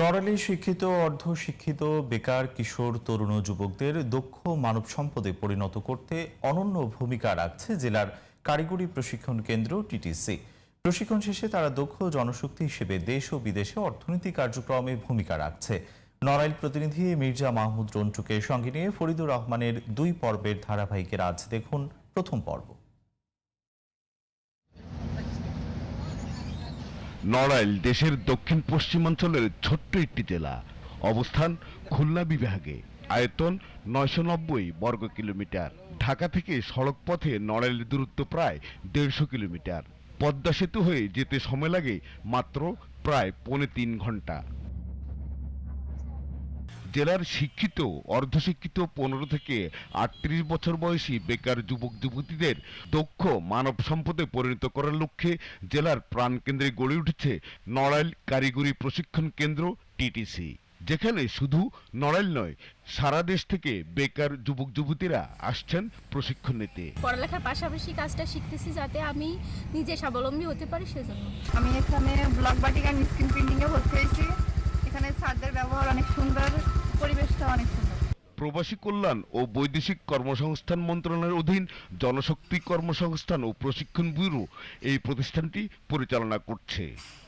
নড়াইলে শিক্ষিত অর্ধশিক্ষিত বেকার কিশোর তরুণ ও যুবকদের দক্ষ মানব সম্পদে পরিণত করতে অনন্য ভূমিকা রাখছে জেলার কারিগরি প্রশিক্ষণ কেন্দ্র টিটিসি। প্রশিক্ষণ শেষে তারা দক্ষ জনশক্তি হিসেবে দেশ ও বিদেশে অর্থনৈতিক কার্যক্রমে ভূমিকা রাখছে। নড়াইল প্রতিনিধি মির্জা মাহমুদ রন্টুকে সঙ্গে নিয়ে ফরিদুর রহমানের ২ পর্বের ধারাবাহিকের আজ দেখুন প্রথম পর্ব। নড়াইল দেশের দক্ষিণ পশ্চিমাঞ্চলের ছোট্ট একটি জেলা, অবস্থান খুলনা বিভাগে, আয়তন ৯৯০ বর্গ কিলোমিটার। ঢাকা থেকে সড়ক পথে নড়াইলের দূরত্ব প্রায় ১৫০ কিলোমিটার। পদ্মা সেতু হয়ে যেতে সময় লাগে মাত্র প্রায় ৩.৫ ঘন্টা। জেলার শিক্ষিত অর্ধশিক্ষিত ১৫ থেকে ৩৮ বছর বয়সী বেকার যুবক যুবতীদের দক্ষ মানব সম্পদে পরিণত করার লক্ষ্যে জেলার প্রাণকেন্দ্রে গড়ে উঠেছে নড়াইল কারিগরি প্রশিক্ষণ কেন্দ্র টিটিসি, যেখানে শুধু নড়াইল নয়, সারা দেশ থেকে বেকার যুবক যুবতীরা আসছেন প্রশিক্ষণ নিতে। পড়ালেখার পাশাপাশি কাজটা শিখতেছি যাতে আমি নিজে স্বাবলম্বী হতে পারি, সেজন্য। আমি এখানে ব্লক বাটিক অ্যান্ড স্ক্রিন প্রিন্টিংয়ে ভর্তি হয়েছি। এখানে স্যারদের ব্যবহার অনেক সুন্দর, পরিবেশটা অনেক সুন্দর। প্রবাসী কল্যাণ ও বৈদেশিক কর্মসংস্থান মন্ত্রণালয়ের অধীন জনশক্তি কর্মসংস্থান ও প্রশিক্ষণ ব্যুরো এই প্রতিষ্ঠানটি পরিচালনা করছে।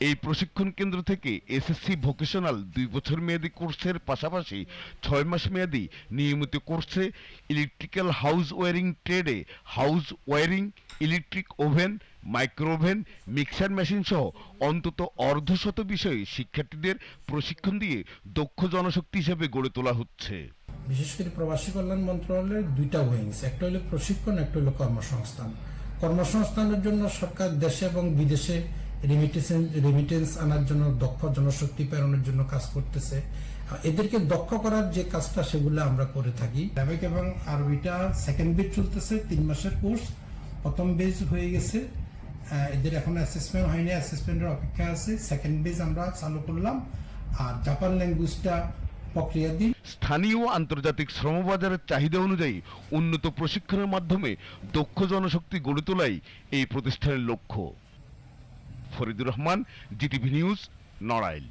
এই প্রশিক্ষণ কেন্দ্র থেকে এসএসসি ভোকেশনাল ২ বছর মেয়াদী কোর্সের পাশাপাশি ৬ মাস মেয়াদী নিয়মিত কোর্সে ইলেকট্রিক্যাল হাউস ওয়্যারিং ট্রেডে house wiring, electric oven, micro oven, mixer machine সহ অন্তত অর্ধশত বিষয়ে শিক্ষার্থীদের প্রশিক্ষণ দিয়ে দক্ষ জনশক্তি হিসেবে গড়ে তোলা হচ্ছে। বিশেষ করে প্রবাসী কল্যাণ মন্ত্রণালয়ের ২টা উইংস, একটা হলো প্রশিক্ষণ, একটা হলো কর্মসংস্থান। কর্মসংস্থানের জন্য সরকার দেশে এবং বিদেশে রেমিটেন্স আনার জন্য, দক্ষ জনশক্তি প্রেরণের জন্য কাজ করতেছে। এদেরকে দক্ষ করার যে কাজটা সেগুলো আমরা করে থাকি। অ্যাবেক এবং আরবিটা সেকেন্ড বেজ চলতেছে, ৩ মাসের কোর্স। প্রথম বেজ হয়ে গেছে, এদের এখন অ্যাসেসমেন্ট হয়নি, অ্যাসেসমেন্টের অপেক্ষা আছে। সেকেন্ড বেজ আমরা চালু করলাম, আর জাপান ল্যাঙ্গুয়েজটা প্রক্রিয়াধীন। স্থানীয় আন্তর্জাতিক শ্রমবাজারের চাহিদা অনুযায়ী উন্নত প্রশিক্ষণের মাধ্যমে দক্ষ জনশক্তি গড়ে তোলাই এই প্রতিষ্ঠানের লক্ষ্য। Faridur Rahman, GTV news, Narail.